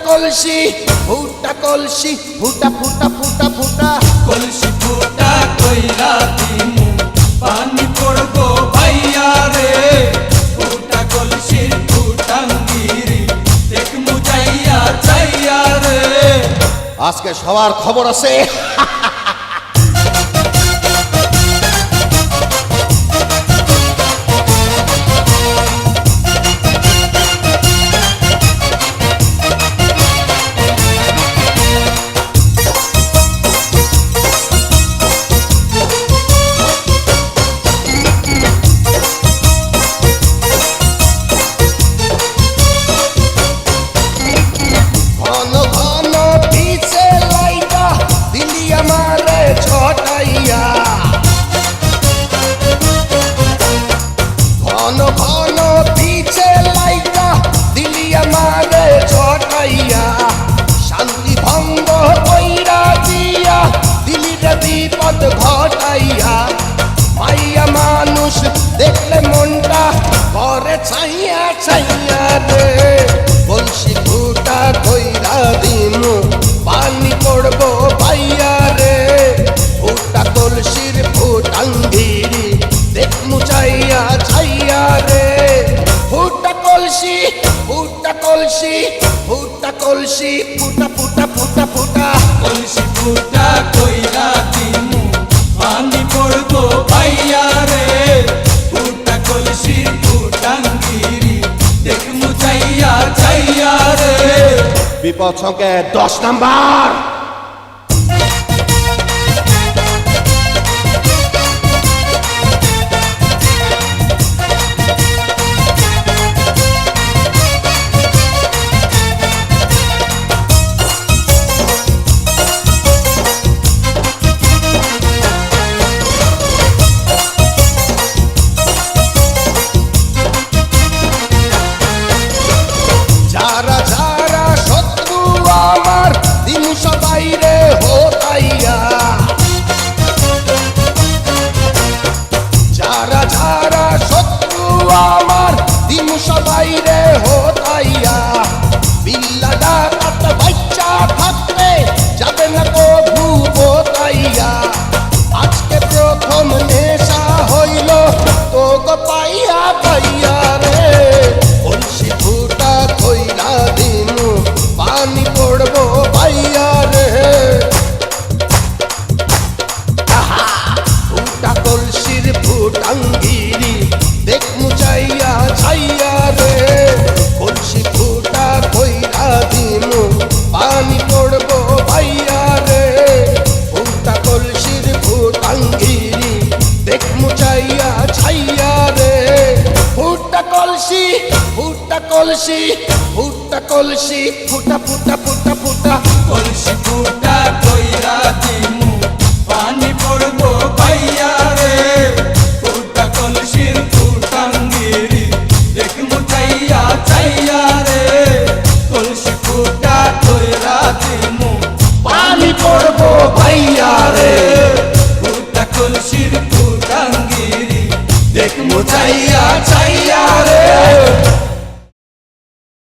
কলসি ফুটা কলসি ফুটা ফুটা ফুটা ফুটা কলসি ফুটা কইরা দিমু পানি পড়বো ভাইয়া রে ফুটা কলসির ফুটাঙ্গিরি দেখমু যাইয়া যাইয়া রে আজকে সবার খবর আছে বিপদ ঘটাইয়া মাইয়া মানুষ দেখলে মনটা করে ছাইয়া ছাইয়া রে কলসি ফুটা কইরা দিমু পানি পড়বো ভাইয়া রে ফুটা কলসির ফুটাঙ্গিরি দেখমু চাইয়া ছাইয়া রে ফুটা কলসি ফুটা কলসি ফুটা কলসি ফুটা ফুটা ফুটা ফুটা কলসি ফুটা কইরা দিমু পানি পড়বো ভাইয়া রে ফুটা কলসির ফুটাঙ্গিরি দেখমু যাইয়া যাইয়া রে বিপদ সংকেত 10 নাম্বার সবাই রে হোতাইয়া বিল্লা ডাকাত বাচ্চা থাকতে যাবে না কভু বোতাইয়া আজকে প্রথম নেশা হইল তো গো পাইয়া পাইয়া রে কলসি ফুটা কইরা দিমু পানি পড়বো পাইয়া রে ফুটা কলসির ফুটাঙ্গিরি দেখমু চাইয়া ছাইয়া রে কলসি ফুটা কইরা দিমু পানি পড়বো ভাইয়া রে ফুটা কলসির ফুটাঙ্গিরি দেখমু চাইয়া ছাইয়া রে ফুটা কলসি ফুটা কলসি ফুটা কলসি ফুটা ফুটা ফুটা ফুটা কলসি ফুটা কইরা দিমু পানি পড়বো ভাইয়া রে ফুটা কলসির ফুটাঙ্গিরি দেখমু চাইয়া চাইয়া রে কলসি ফুটা কইরা দিমু পানি পড়বো ভাইয়া রে ফুটা কলসির ফুটাঙ্গিরি দেখমু চাইয়া চাইয়া রে